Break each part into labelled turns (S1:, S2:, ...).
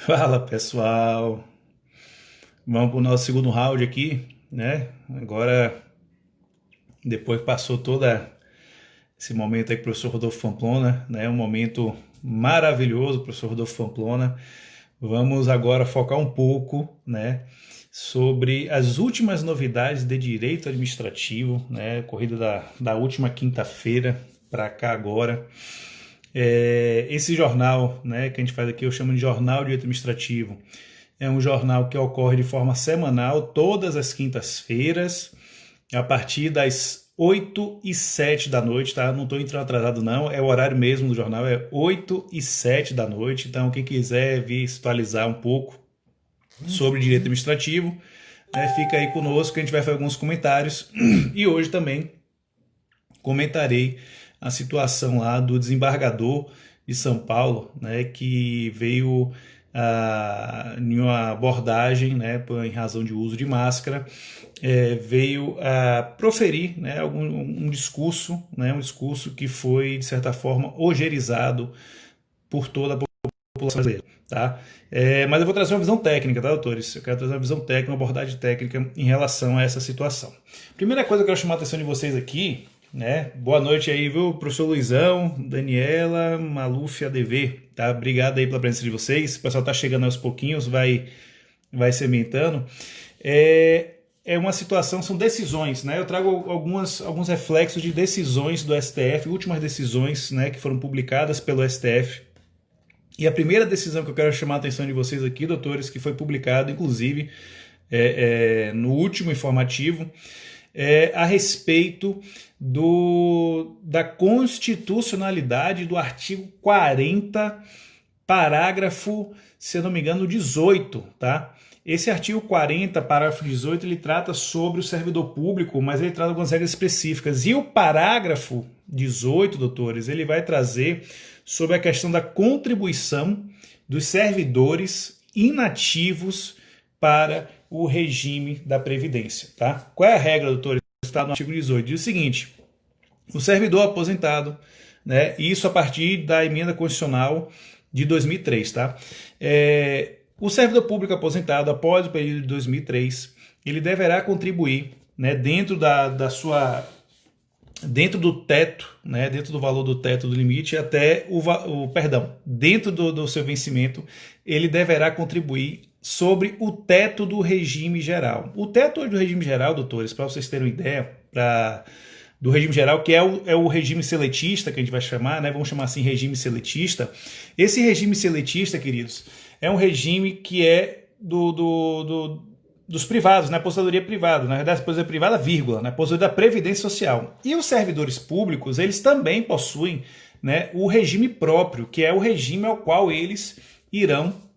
S1: Fala pessoal, vamos para o nosso segundo round aqui, né? Agora, depois que passou todo esse momento aí com o professor Rodolfo Pamplona, né? Um momento maravilhoso, professor Rodolfo Pamplona. Vamos agora focar um pouco, né? Sobre as últimas novidades de direito administrativo, né? Corrida da última quinta-feira para cá agora. Esse jornal, né, que a gente faz aqui, eu chamo de Jornal de Direito Administrativo. É um jornal que ocorre de forma semanal, todas as quintas-feiras, a partir das 8h07 da noite, tá? Não estou entrando atrasado não, é o horário mesmo do jornal, é 8h07 da noite. Então, quem quiser vir se atualizar um pouco sobre direito administrativo, né, fica aí conosco que a gente vai fazer alguns comentários. E hoje também comentarei a situação lá do desembargador de São Paulo, né, que veio em uma abordagem, né, em razão de uso de máscara, veio a proferir, né, um discurso, né, um discurso que foi, de certa forma, ojeirizado por toda a população brasileira. Tá? Mas eu vou trazer uma visão técnica, tá, doutores? Eu quero trazer uma visão técnica, uma abordagem técnica em relação a essa situação. Primeira coisa que eu quero chamar a atenção de vocês aqui, né? Boa noite aí, viu, professor Luizão, Daniela, Maluf ADV, tá? Obrigado aí pela presença de vocês. O pessoal tá chegando aos pouquinhos, vai sementando. É uma situação, são decisões, né? Eu trago alguns reflexos de decisões do STF, últimas decisões, né, que foram publicadas pelo STF. E a primeira decisão que eu quero chamar a atenção de vocês aqui, doutores, que foi publicado, inclusive, no último informativo, a respeito da constitucionalidade do artigo 40, parágrafo, se eu não me engano, 18, tá? Esse artigo 40, parágrafo 18, ele trata sobre o servidor público, mas ele trata algumas regras específicas. E o parágrafo 18, doutores, ele vai trazer sobre a questão da contribuição dos servidores inativos para o regime da Previdência, tá? Qual é a regra, doutores? Está no artigo 18. Diz o seguinte: o servidor aposentado, né, isso a partir da emenda constitucional de 2003, tá? O servidor público aposentado após o período de 2003, ele deverá contribuir, né, dentro do teto, né, dentro do valor do teto do limite até dentro do seu vencimento, ele deverá contribuir sobre o teto do regime geral. O teto do regime geral, doutores, para vocês terem uma ideia, do regime geral, que é o regime seletista, que a gente vai chamar, né? Vamos chamar assim, regime seletista. Esse regime seletista, queridos, é um regime que é dos privados, né? Aposentadoria privada, na verdade, aposentadoria privada, vírgula, né? Aposentadoria da Previdência Social. E os servidores públicos, eles também possuem, né, o regime próprio, que é o regime ao qual eles irão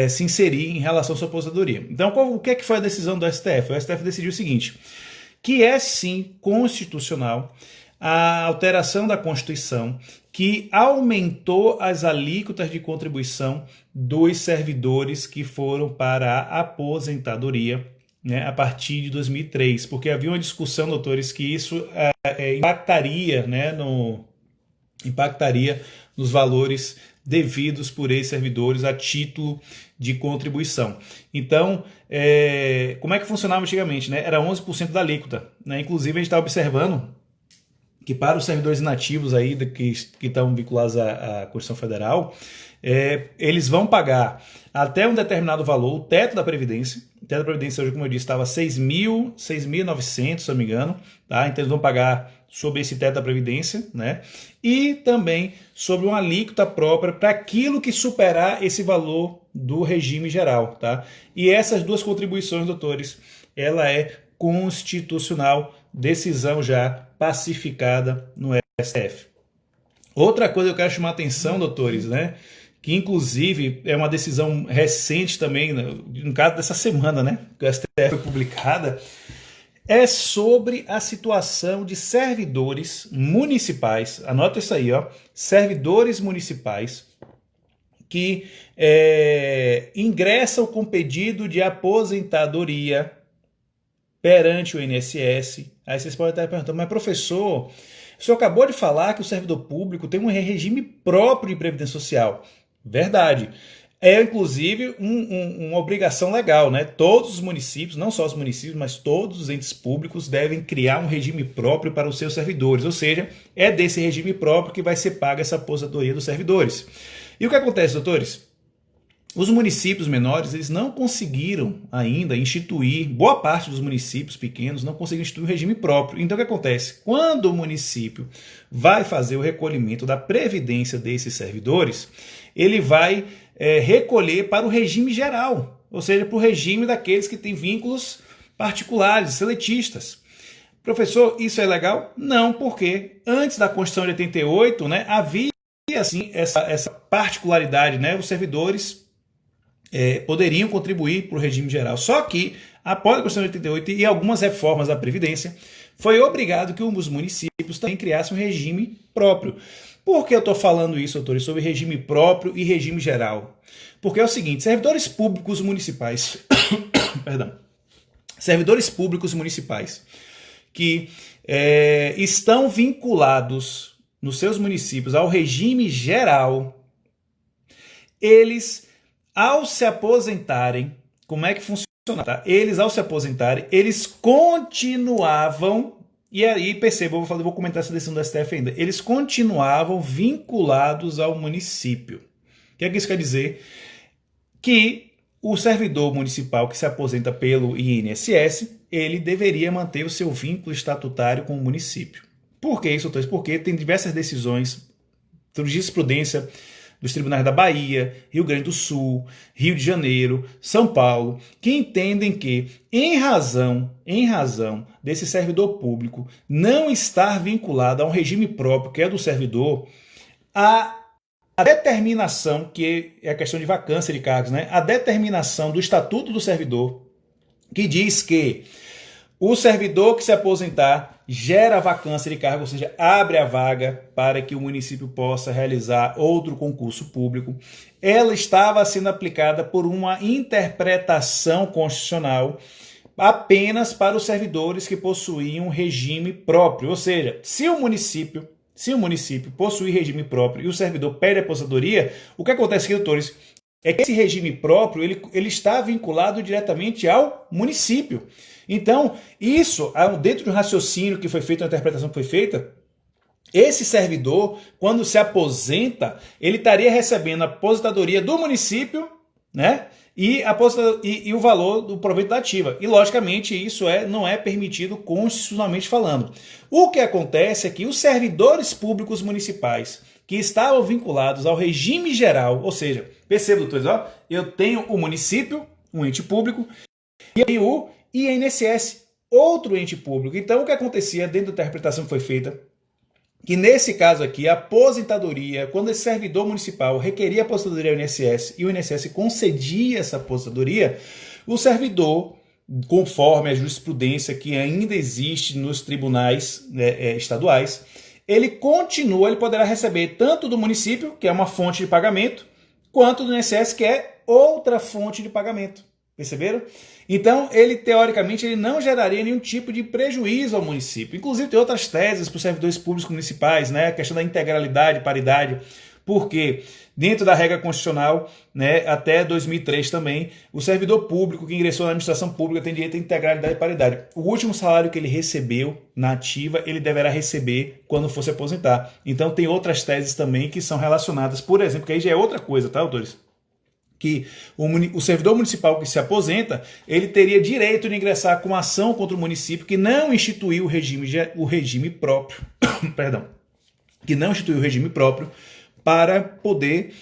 S1: se inserir em relação à sua aposentadoria. Então, o que foi a decisão do STF? O STF decidiu o seguinte, que é sim constitucional a alteração da Constituição que aumentou as alíquotas de contribuição dos servidores que foram para a aposentadoria, né, a partir de 2003, porque havia uma discussão, doutores, que isso impactaria, né, impactaria nos valores devidos por esses servidores a título de contribuição. Então, como é que funcionava antigamente, né? Era 11% da alíquota, né? Inclusive, a gente está observando que para os servidores inativos aí que estão vinculados à Constituição Federal, eles vão pagar até um determinado valor, o teto da Previdência. O teto da Previdência hoje, como eu disse, estava 6.900, se eu não me engano, tá? Então eles vão pagar sobre esse teto da Previdência, né? E também sobre uma alíquota própria para aquilo que superar esse valor do regime geral, tá? E essas duas contribuições, doutores, ela é constitucional, decisão já pacificada no STF. Outra coisa que eu quero chamar a atenção, doutores, né, que inclusive é uma decisão recente também, no caso dessa semana, né, que o STF foi publicada, é sobre a situação de servidores municipais, anota isso aí, ó, servidores municipais que ingressam com pedido de aposentadoria perante o INSS. Aí vocês podem estar perguntando, mas professor, o senhor acabou de falar que o servidor público tem um regime próprio de previdência social. Verdade. É, inclusive, uma obrigação legal, né? Todos os municípios, não só os municípios, mas todos os entes públicos devem criar um regime próprio para os seus servidores, ou seja, é desse regime próprio que vai ser paga essa aposentadoria dos servidores. E o que acontece, doutores? Os municípios menores, eles não conseguiram ainda instituir, boa parte dos municípios pequenos não conseguiram instituir um regime próprio. Então o que acontece? Quando o município vai fazer o recolhimento da previdência desses servidores, ele vai recolher para o regime geral, ou seja, para o regime daqueles que têm vínculos particulares, seletistas. Professor, isso é legal? Não, porque antes da Constituição de 88, né, havia assim, essa particularidade, né, os servidores poderiam contribuir para o regime geral. Só que, após a Constituição de 88 e algumas reformas da Previdência, foi obrigado que os municípios também criassem um regime próprio. Por que eu estou falando isso, doutores, sobre regime próprio e regime geral? Porque é o seguinte, servidores públicos municipais, perdão, servidores públicos municipais que estão vinculados nos seus municípios ao regime geral, eles, ao se aposentarem, como é que funciona? Tá? Eles, ao se aposentarem, eles continuavam. E aí, perceba, vou comentar essa decisão do STF ainda. Eles continuavam vinculados ao município. O que é que isso quer dizer? Que o servidor municipal que se aposenta pelo INSS, ele deveria manter o seu vínculo estatutário com o município. Por que isso? Porque tem diversas decisões, jurisprudência dos tribunais da Bahia, Rio Grande do Sul, Rio de Janeiro, São Paulo, que entendem que, em razão desse servidor público não estar vinculado a um regime próprio, que é do servidor, a determinação, que é a questão de vacância de cargos, né? A determinação do Estatuto do Servidor, que diz que o servidor que se aposentar gera vacância de cargo, ou seja, abre a vaga para que o município possa realizar outro concurso público. Ela estava sendo aplicada por uma interpretação constitucional apenas para os servidores que possuíam regime próprio. Ou seja, se o município possui regime próprio e o servidor pede aposentadoria, o que acontece aqui, doutores, é que esse regime próprio ele está vinculado diretamente ao município. Então, isso, dentro do raciocínio que foi feito, a interpretação que foi feita, esse servidor, quando se aposenta, ele estaria recebendo a aposentadoria do município, né? E o valor do proveito da ativa. E, logicamente, isso não é permitido constitucionalmente falando. O que acontece é que os servidores públicos municipais que estavam vinculados ao regime geral, ou seja, perceba, doutores, eu tenho o município, um ente público, e o INSS, outro ente público. Então, o que acontecia dentro da interpretação que foi feita, que nesse caso aqui, a aposentadoria, quando esse servidor municipal requeria aposentadoria ao INSS e o INSS concedia essa aposentadoria, o servidor, conforme a jurisprudência que ainda existe nos tribunais estaduais, ele poderá receber tanto do município, que é uma fonte de pagamento, quanto do INSS, que é outra fonte de pagamento. Perceberam? Então, teoricamente, ele não geraria nenhum tipo de prejuízo ao município. Inclusive, tem outras teses para os servidores públicos municipais, né? A questão da integralidade, paridade, porque dentro da regra constitucional, né, até 2003 também, o servidor público que ingressou na administração pública tem direito à integralidade e paridade. O último salário que ele recebeu na ativa, ele deverá receber quando for se aposentar. Então, tem outras teses também que são relacionadas, por exemplo, que aí já é outra coisa, tá, autores? Que o servidor municipal que se aposenta, ele teria direito de ingressar com ação contra o município que não instituiu o regime próprio, perdão, que não instituiu o regime próprio para poder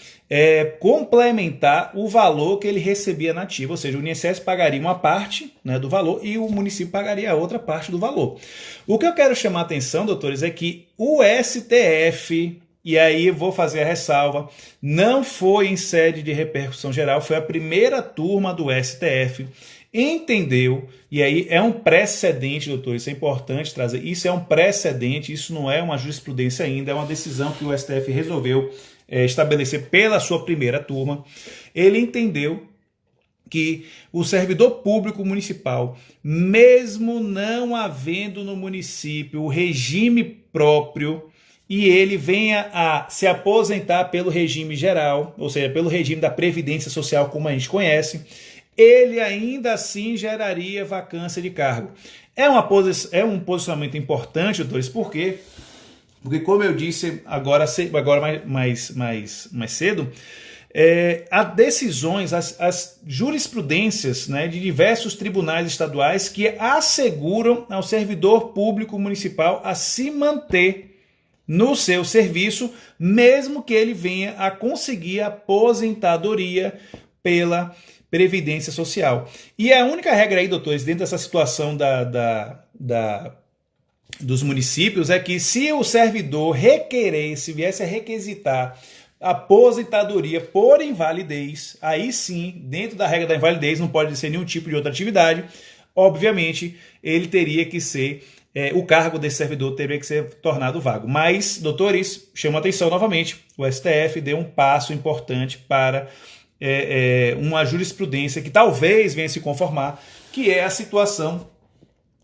S1: complementar o valor que ele recebia na ativa, ou seja, o INSS pagaria uma parte, né, do valor e o município pagaria a outra parte do valor. O que eu quero chamar a atenção, doutores, é que o STF... E aí eu vou fazer a ressalva, não foi em sede de repercussão geral, foi a primeira turma do STF, entendeu, e aí é um precedente, doutor, isso é importante trazer, isso é um precedente, isso não é uma jurisprudência ainda, é uma decisão que o STF resolveu estabelecer pela sua primeira turma. Ele entendeu que o servidor público municipal, mesmo não havendo no município o regime próprio, e ele venha a se aposentar pelo regime geral, ou seja, pelo regime da Previdência Social como a gente conhece, ele ainda assim geraria vacância de cargo. É um posicionamento importante, doutores, por quê? Porque, como eu disse agora mais cedo, há decisões, as jurisprudências, né, de diversos tribunais estaduais que asseguram ao servidor público municipal a se manter no seu serviço, mesmo que ele venha a conseguir aposentadoria pela Previdência Social. E a única regra aí, doutores, dentro dessa situação dos municípios é que se o servidor requerer, se viesse a requisitar aposentadoria por invalidez, aí sim, dentro da regra da invalidez, não pode ser nenhum tipo de outra atividade, obviamente ele teria que ser, o cargo desse servidor teria que ser tornado vago. Mas, doutores, chamo a atenção novamente, o STF deu um passo importante para uma jurisprudência que talvez venha se conformar, que é a situação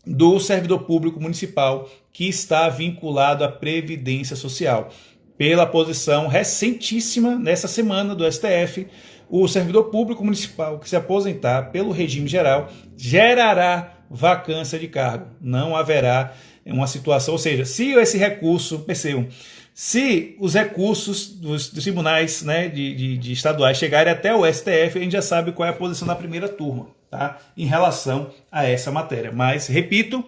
S1: do servidor público municipal que está vinculado à Previdência Social. Pela posição recentíssima, nessa semana, do STF, o servidor público municipal que se aposentar pelo regime geral gerará vacância de cargo. Não haverá uma situação, ou seja, se esse recurso, percebam, se os recursos dos tribunais, né, de estaduais chegarem até o STF, a gente já sabe qual é a posição da primeira turma, tá, em relação a essa matéria. Mas, repito,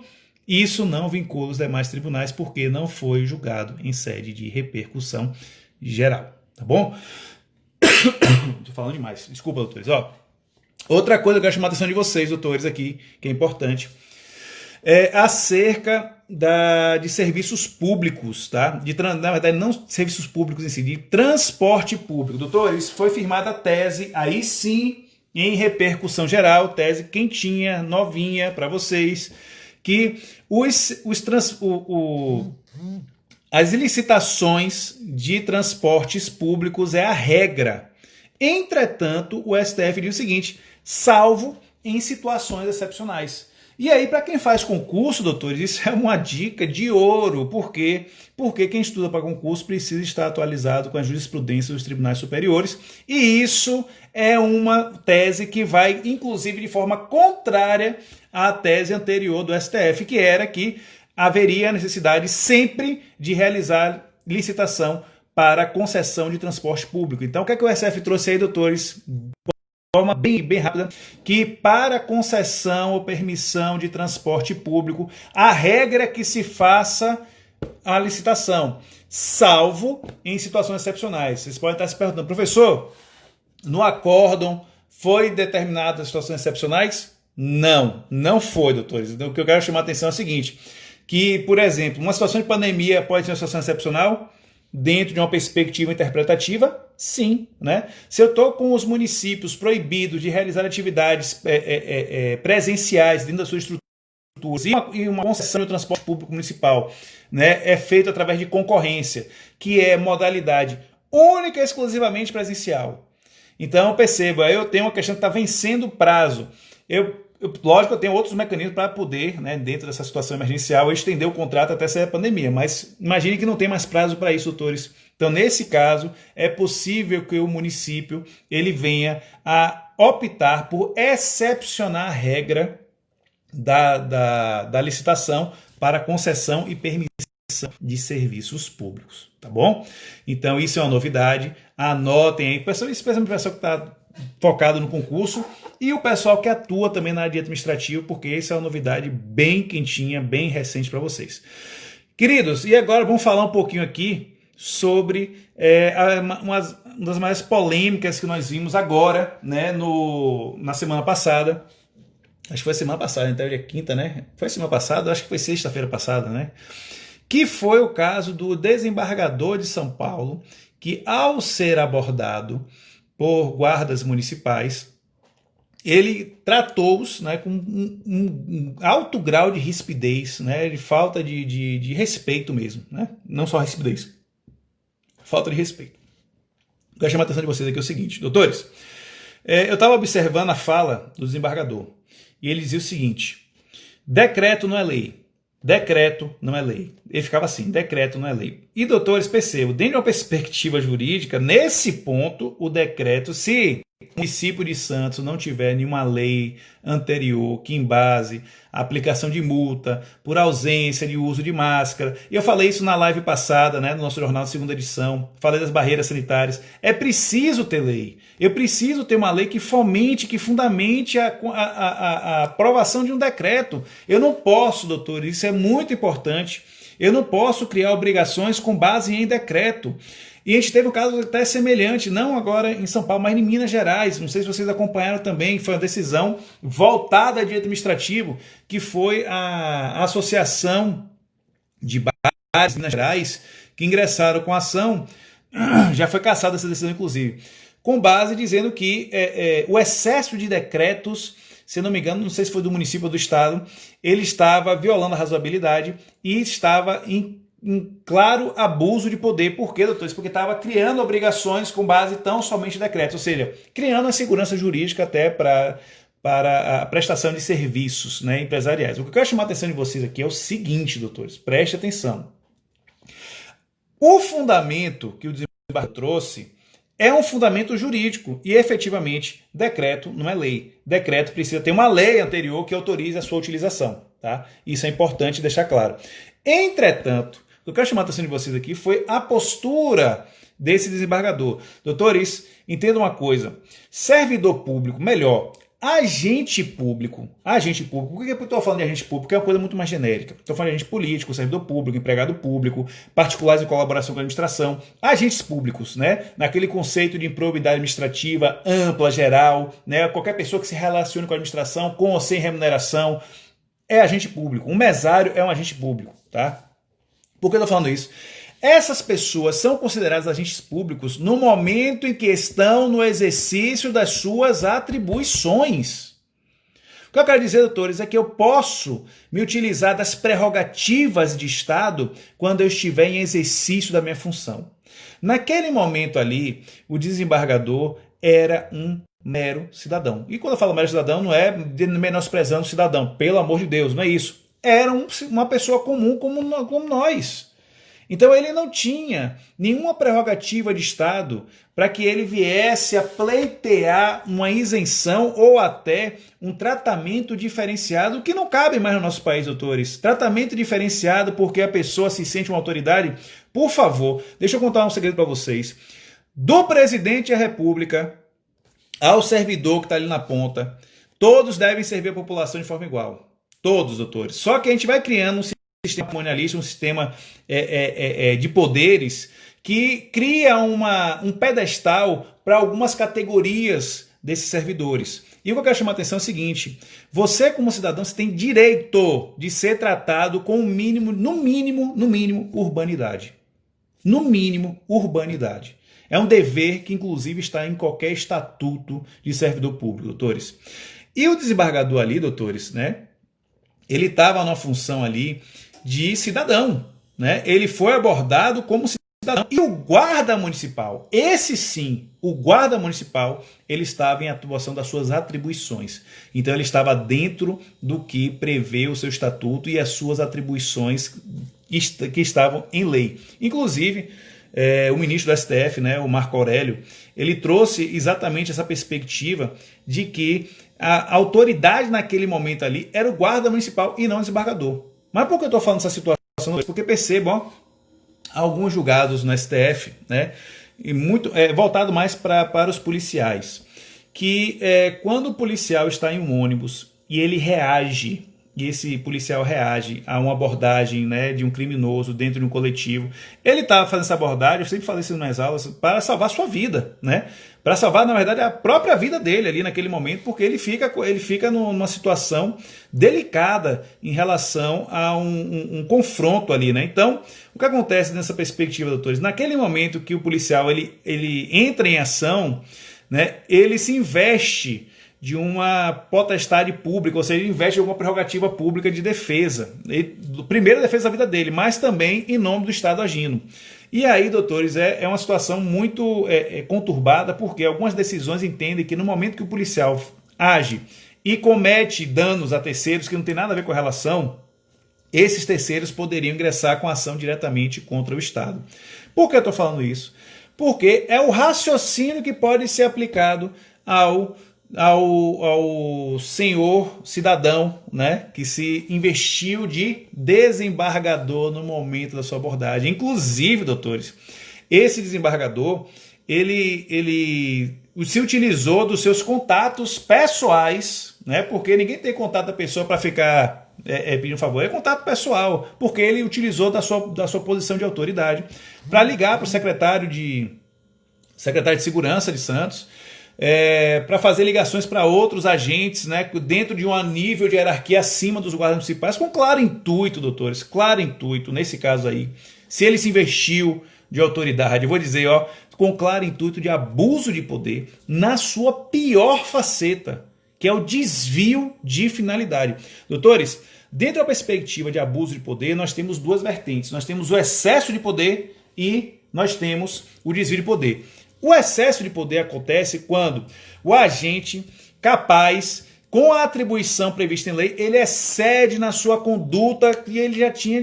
S1: isso não vincula os demais tribunais porque não foi julgado em sede de repercussão geral, tá bom? Estou falando demais, desculpa, doutores. Outra coisa que eu quero chamar a atenção de vocês, doutores, aqui, que é importante, é acerca de serviços públicos, tá? Na verdade, não serviços públicos em si, de transporte público. Doutores, foi firmada a tese, aí sim, em repercussão geral, tese quentinha, novinha para vocês, que as licitações de transportes públicos é a regra. Entretanto, o STF diz o seguinte, salvo em situações excepcionais. E aí, para quem faz concurso, doutores, isso é uma dica de ouro. Por quê? Porque quem estuda para concurso precisa estar atualizado com a jurisprudência dos tribunais superiores. E isso é uma tese que vai, inclusive, de forma contrária à tese anterior do STF, que era que haveria a necessidade sempre de realizar licitação para concessão de transporte público. Então, o que é que o STF trouxe aí, doutores? De forma bem rápida, que para concessão ou permissão de transporte público, a regra é que se faça a licitação, salvo em situações excepcionais. Vocês podem estar se perguntando, professor, no acórdão foi determinada as situações excepcionais? Não foi, doutores. Então, o que eu quero chamar a atenção é o seguinte, que, por exemplo, uma situação de pandemia pode ser uma situação excepcional? Dentro de uma perspectiva interpretativa, sim, né? Se eu estou com os municípios proibidos de realizar atividades presenciais dentro da sua estrutura e uma concessão do transporte público municipal, né, é feito através de concorrência, que é modalidade única e exclusivamente presencial. Então, perceba, eu tenho uma questão que está vencendo o prazo. Lógico, eu tenho outros mecanismos para poder, né, dentro dessa situação emergencial, estender o contrato até sair a pandemia, mas imagine que não tem mais prazo para isso, doutores. Então, nesse caso, é possível que o município ele venha a optar por excepcionar a regra da licitação para concessão e permissão de serviços públicos, tá bom? Então, isso é uma novidade, anotem aí, especialmente o pessoal que está focado no concurso e o pessoal que atua também na área de administrativo, porque essa é uma novidade bem quentinha, bem recente para vocês. Queridos, e agora vamos falar um pouquinho aqui sobre uma das maiores polêmicas que nós vimos agora, né, na semana passada. Acho que foi semana passada, então hoje é quinta, né? Foi semana passada, acho que foi sexta-feira passada, né? Que foi o caso do desembargador de São Paulo, que ao ser abordado por guardas municipais, ele tratou-os, né, com um alto grau de rispidez, né, de falta de respeito mesmo, né, não só rispidez, falta de respeito. Eu quero chamar a atenção de vocês aqui o seguinte, doutores, eu estava observando a fala do desembargador e ele dizia o seguinte, decreto não é lei, decreto não é lei. Ele ficava assim, decreto não é lei. E, doutores, percebam, dentro de uma perspectiva jurídica, nesse ponto, o decreto, se o município de Santos não tiver nenhuma lei anterior que embase a aplicação de multa por ausência de uso de máscara, e eu falei isso na live passada, né, no nosso jornal de segunda edição, falei das barreiras sanitárias, é preciso ter lei. Eu preciso ter uma lei que fomente, que fundamente a aprovação de um decreto. Eu não posso, doutor, isso é muito importante, eu não posso criar obrigações com base em decreto. E a gente teve um caso até semelhante, não agora em São Paulo, mas em Minas Gerais. Não sei se vocês acompanharam também, foi uma decisão voltada de administrativo, que foi a Associação de Bares de Minas Gerais, que ingressaram com a ação, já foi cassada essa decisão, inclusive, com base dizendo que o excesso de decretos, se não me engano, não sei se foi do município ou do estado, ele estava violando a razoabilidade e estava em claro abuso de poder. Por quê, doutores? Porque estava criando obrigações com base tão somente em decretos, ou seja, criando a segurança jurídica até para a prestação de serviços, né, empresariais. O que eu quero chamar a atenção de vocês aqui é o seguinte, doutores, preste atenção. O fundamento que o desembargador trouxe é um fundamento jurídico e, efetivamente, decreto não é lei. Decreto precisa ter uma lei anterior que autorize a sua utilização. Tá? Isso é importante deixar claro. Entretanto, o que eu quero chamar a atenção de vocês aqui foi a postura desse desembargador. Doutores, entenda uma coisa. Servidor público, melhor, agente público. Por que eu estou falando de agente público? É uma coisa muito mais genérica. Estou falando de agente político, servidor público, empregado público, particulares em colaboração com a administração, agentes públicos, né? Naquele conceito de improbidade administrativa ampla, geral, né? Qualquer pessoa que se relacione com a administração, com ou sem remuneração, é agente público. Um mesário é um agente público, tá? Por que eu estou falando isso? Essas pessoas são consideradas agentes públicos no momento em que estão no exercício das suas atribuições. O que eu quero dizer, doutores, é que eu posso me utilizar das prerrogativas de Estado quando eu estiver em exercício da minha função. Naquele momento ali, o desembargador era um mero cidadão. E quando eu falo mero cidadão, não é menosprezando o cidadão, pelo amor de Deus, não é isso. Era uma pessoa comum como nós. Então ele não tinha nenhuma prerrogativa de Estado para que ele viesse a pleitear uma isenção ou até um tratamento diferenciado, que não cabe mais no nosso país, doutores. Tratamento diferenciado porque a pessoa se sente uma autoridade. Por favor, deixa eu contar um segredo para vocês. Do presidente da República ao servidor que está ali na ponta, todos devem servir a população de forma igual. Todos, doutores. Só que a gente vai criando um sistema patrimonialista, um sistema de poderes que cria um pedestal para algumas categorias desses servidores. E o que eu quero chamar a atenção é o seguinte: você, como cidadão, você tem direito de ser tratado com o mínimo, no mínimo, urbanidade. No mínimo, urbanidade. É um dever que, inclusive, está em qualquer estatuto de servidor público, doutores. E o desembargador ali, doutores, né? Ele estava numa função ali de cidadão, né? Ele foi abordado como cidadão. E o guarda municipal, esse sim, o guarda municipal, ele estava em atuação das suas atribuições. Então ele estava dentro do que prevê o seu estatuto e as suas atribuições que estavam em lei. Inclusive, o ministro do STF, né, o Marco Aurélio, ele trouxe exatamente essa perspectiva de que a autoridade naquele momento ali era o guarda municipal e não o desembargador. Mas por que eu estou falando dessa situação? Porque percebam, alguns julgados no STF, né, e muito voltado mais para os policiais, que quando o policial está em um ônibus e ele reage, e esse policial reage a uma abordagem, né, de um criminoso dentro de um coletivo, ele estava fazendo essa abordagem, eu sempre falei isso nas aulas, para salvar a sua vida, né? Para salvar, na verdade, a própria vida dele ali naquele momento, porque ele fica numa situação delicada em relação a um confronto ali, né? Então, o que acontece nessa perspectiva, doutores? Naquele momento que o policial ele entra em ação, né, ele se investe de uma potestade pública, ou seja, ele investe em alguma prerrogativa pública de defesa. Primeiro, a defesa da vida dele, mas também em nome do Estado agindo. E aí, doutores, é uma situação muito conturbada, porque algumas decisões entendem que no momento que o policial age e comete danos a terceiros que não tem nada a ver com a relação, esses terceiros poderiam ingressar com ação diretamente contra o Estado. Por que eu estou falando isso? Porque é o raciocínio que pode ser aplicado ao senhor cidadão, né, que se investiu de desembargador no momento da sua abordagem. Inclusive, doutores, esse desembargador, ele se utilizou dos seus contatos pessoais, né, porque ninguém tem contato da pessoa para ficar pedindo um favor, é contato pessoal, porque ele utilizou da sua posição de autoridade para ligar para o secretário de Segurança de Santos, para fazer ligações para outros agentes, né, dentro de um nível de hierarquia acima dos guardas municipais, com claro intuito, doutores, claro intuito, nesse caso aí, se ele se investiu de autoridade, eu vou dizer, com claro intuito de abuso de poder, na sua pior faceta, que é o desvio de finalidade. Doutores, dentro da perspectiva de abuso de poder, nós temos duas vertentes. Nós temos o excesso de poder e nós temos o desvio de poder. O excesso de poder acontece quando o agente capaz, com a atribuição prevista em lei, ele excede na sua conduta que ele já tinha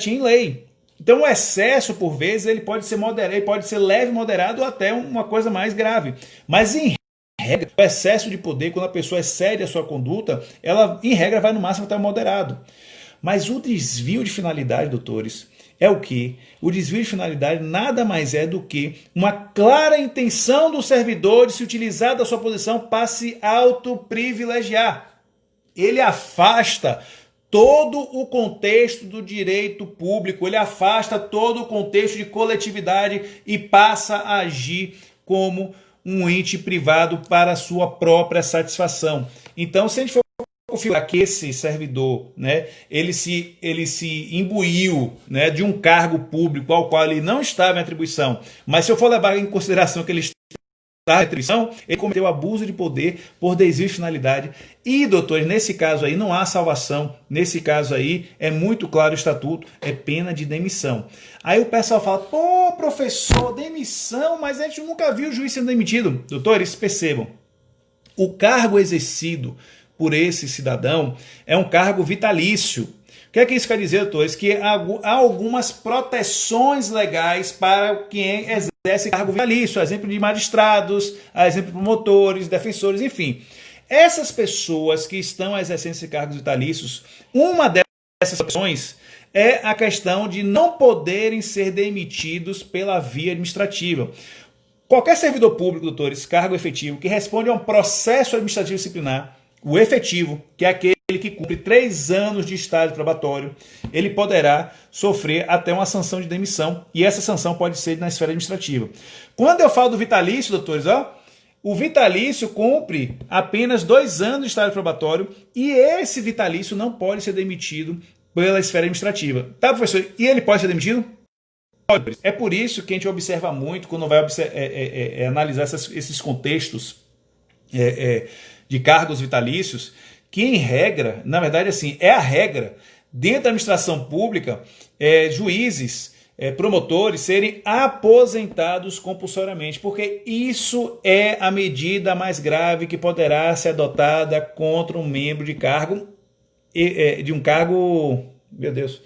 S1: em lei. Então o excesso, por vezes, ele pode ser moderado, ele pode ser leve, moderado ou até uma coisa mais grave. Mas em regra, o excesso de poder, quando a pessoa excede a sua conduta, ela, em regra, vai no máximo até o moderado. Mas o desvio de finalidade, doutores, é o quê? O desvio de finalidade nada mais é do que uma clara intenção do servidor de se utilizar da sua posição para se autoprivilegiar. Ele afasta todo o contexto do direito público, ele afasta todo o contexto de coletividade e passa a agir como um ente privado para a sua própria satisfação. Então, se a gente for configurar que esse servidor, né, ele se imbuiu, né, de um cargo público ao qual ele não estava em atribuição, mas se eu for levar em consideração que ele está em atribuição, ele cometeu abuso de poder por desvio de finalidade. E, doutores, nesse caso aí não há salvação, nesse caso aí é muito claro o estatuto, é pena de demissão. Aí o pessoal fala, pô, professor, demissão, mas a gente nunca viu o juiz sendo demitido. Doutores, percebam, o cargo exercido por esse cidadão é um cargo vitalício. O que é que isso quer dizer, doutores? Que há algumas proteções legais para quem exerce cargo vitalício, a exemplo de magistrados, a exemplo de promotores, defensores, enfim. Essas pessoas que estão exercendo esses cargos vitalícios, uma dessas proteções é a questão de não poderem ser demitidos pela via administrativa. Qualquer servidor público, doutores, cargo efetivo, que responde a um processo administrativo disciplinar, o efetivo, que é aquele que cumpre 3 anos de estágio probatório, ele poderá sofrer até uma sanção de demissão, e essa sanção pode ser na esfera administrativa. Quando eu falo do vitalício, doutores, o vitalício cumpre apenas 2 anos de estágio probatório, e esse vitalício não pode ser demitido pela esfera administrativa. Tá, professor? E ele pode ser demitido? Pode. É por isso que a gente observa muito, quando vai analisar esses contextos de cargos vitalícios, que em regra, na verdade assim, é a regra, dentro da administração pública, juízes, promotores serem aposentados compulsoriamente, porque isso é a medida mais grave que poderá ser adotada contra um membro de cargo, de um cargo, meu Deus,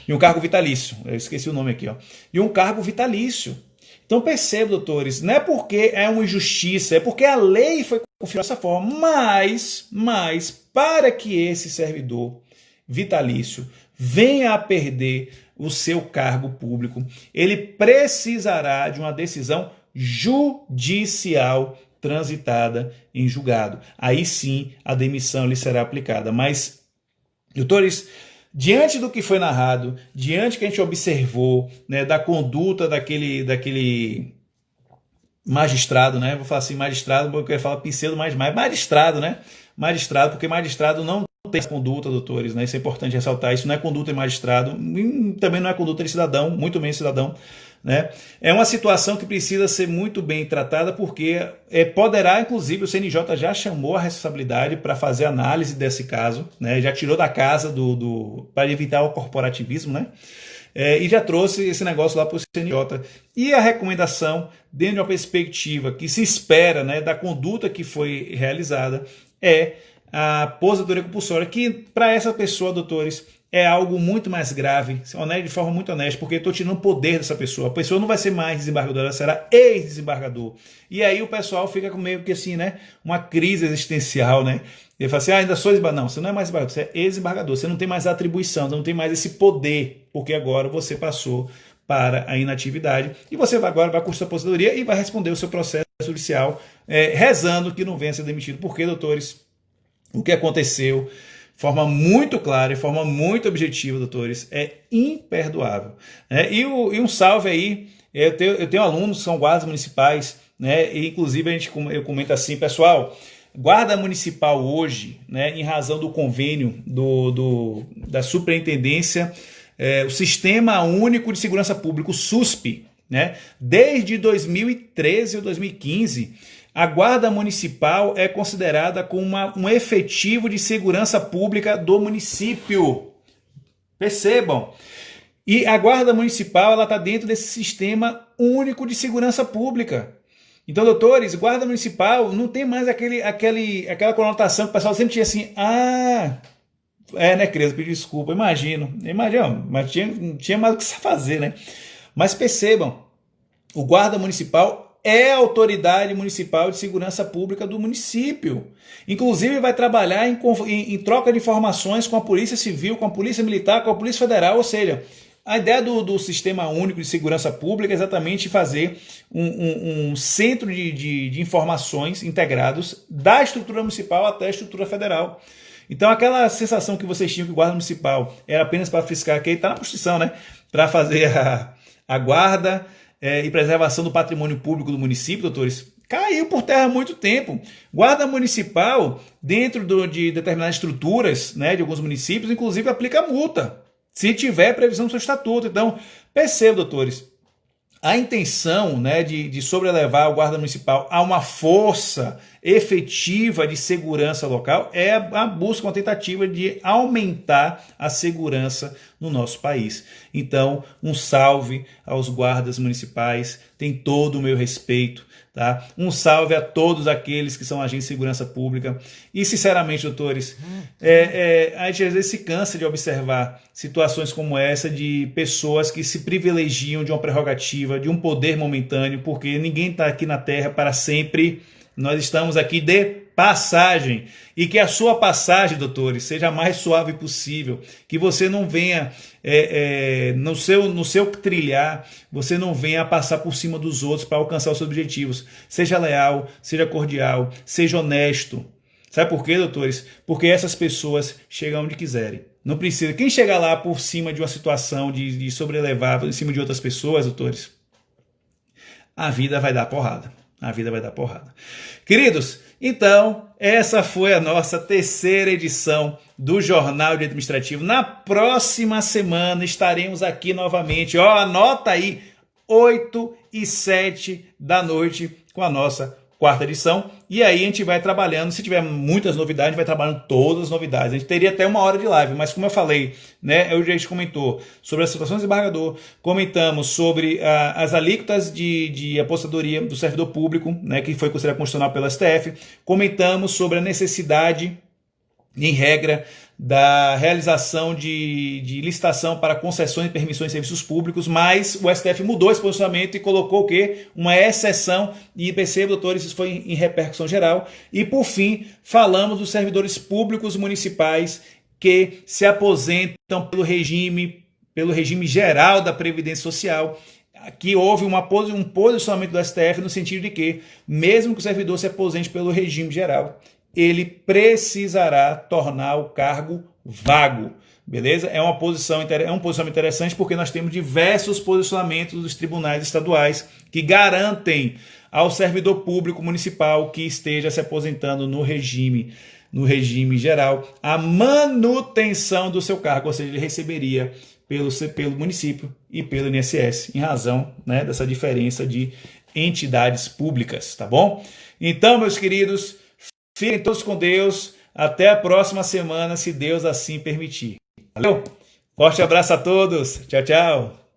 S1: de um cargo vitalício, eu esqueci o nome aqui, de um cargo vitalício. Então perceba, doutores, não é porque é uma injustiça, é porque a lei foi configurada dessa forma, mas para que esse servidor vitalício venha a perder o seu cargo público, ele precisará de uma decisão judicial transitada em julgado. Aí sim a demissão lhe será aplicada. Mas, doutores, diante do que foi narrado, diante que a gente observou, né, da conduta daquele magistrado, né? Vou falar assim, magistrado, porque eu ia falar pseudo, mas magistrado, né? Magistrado, porque magistrado não tem essa conduta, doutores, né? Isso é importante ressaltar. Isso não é conduta de magistrado, também não é conduta de cidadão, muito menos cidadão, né? É uma situação que precisa ser muito bem tratada, porque poderá, inclusive, o CNJ já chamou a responsabilidade para fazer análise desse caso, né? Já tirou da casa para evitar o corporativismo, né? E já trouxe esse negócio lá para o CNJ. E a recomendação, dentro de uma perspectiva que se espera, né, da conduta que foi realizada, é a aposentadoria compulsória, que para essa pessoa, doutores, é algo muito mais grave, de forma muito honesta, porque eu estou tirando o poder dessa pessoa. A pessoa não vai ser mais desembargador, ela será ex-desembargador. E aí o pessoal fica com meio que assim, né? Uma crise existencial, né? Ele fala assim, ainda sou desembargador. Não, você não é mais desembargador, você é ex-desembargador. Você não tem mais atribuição, você não tem mais esse poder, porque agora você passou para a inatividade e você agora vai cursar a aposentadoria e vai responder o seu processo judicial rezando que não venha a ser demitido. Porque, doutores, o que aconteceu de forma muito clara, de forma muito objetiva, doutores, é imperdoável. Né? E um salve aí, eu tenho alunos que são guardas municipais, né? E inclusive eu comento assim, pessoal, guarda municipal hoje, né, em razão do convênio da superintendência, o Sistema Único de Segurança Pública, o SUSP, né, desde 2013 ou 2015, a Guarda Municipal é considerada como um efetivo de segurança pública do município. Percebam. E a Guarda Municipal está dentro desse Sistema Único de Segurança Pública. Então, doutores, Guarda Municipal não tem mais aquela conotação que o pessoal sempre tinha assim, né, Cris, pedir desculpa, imagino, mas tinha mais o que fazer, né? Mas percebam, o Guarda Municipal é a autoridade municipal de segurança pública do município. Inclusive vai trabalhar em troca de informações com a Polícia Civil, com a Polícia Militar, com a Polícia Federal, ou seja, a ideia do Sistema Único de Segurança Pública é exatamente fazer um centro de informações integrados da estrutura municipal até a estrutura federal. Então aquela sensação que vocês tinham que o guarda municipal era apenas para fiscal, que está na Constituição, né? Para fazer a guarda e preservação do patrimônio público do município, doutores, caiu por terra há muito tempo. Guarda municipal, dentro de determinadas estruturas, né, de alguns municípios, inclusive aplica multa, se tiver previsão no seu estatuto. Então, perceba, doutores, a intenção, né, de sobrelevar o guarda municipal a uma força efetiva de segurança local é a busca, uma tentativa de aumentar a segurança no nosso país. Então, um salve aos guardas municipais, tem todo o meu respeito, tá? Um salve a todos aqueles que são agentes de segurança pública. E, sinceramente, doutores, a gente às vezes se cansa de observar situações como essa de pessoas que se privilegiam de uma prerrogativa, de um poder momentâneo, porque ninguém está aqui na Terra para sempre. Nós estamos aqui de passagem, e que a sua passagem, doutores, seja a mais suave possível, que você não venha no seu trilhar, você não venha a passar por cima dos outros para alcançar os seus objetivos. Seja leal, seja cordial, seja honesto. Sabe por quê, doutores? Porque essas pessoas chegam onde quiserem. Não precisa. Quem chegar lá por cima de uma situação de sobrelevar em cima de outras pessoas, doutores, a vida vai dar porrada. A vida vai dar porrada. Queridos, então, essa foi a nossa terceira edição do Jornal de Administrativo. Na próxima semana estaremos aqui novamente. Anota aí, 8 e 7 da noite com a nossa quarta edição. E aí a gente vai trabalhando, se tiver muitas novidades, a gente vai trabalhando todas as novidades. A gente teria até 1 hora de live, mas como eu falei, né, a gente comentou sobre as situações de desembargador, comentamos sobre as alíquotas de aposentadoria do servidor público, né, que foi considerado constitucional pela STF, comentamos sobre a necessidade, em regra, da realização de licitação para concessões e permissões de serviços públicos, mas o STF mudou esse posicionamento e colocou o quê? Uma exceção, e perceba, doutores, isso foi em repercussão geral. E, por fim, falamos dos servidores públicos municipais que se aposentam pelo regime geral da Previdência Social. Aqui houve um posicionamento do STF no sentido de que, mesmo que o servidor se aposente pelo regime geral, ele precisará tornar o cargo vago, beleza? É um posicionamento interessante porque nós temos diversos posicionamentos dos tribunais estaduais que garantem ao servidor público municipal que esteja se aposentando no regime geral a manutenção do seu cargo, ou seja, ele receberia pelo município e pelo INSS, em razão, né, dessa diferença de entidades públicas, tá bom? Então, meus queridos, fiquem todos com Deus. Até a próxima semana, se Deus assim permitir. Valeu? Forte abraço a todos. Tchau, tchau.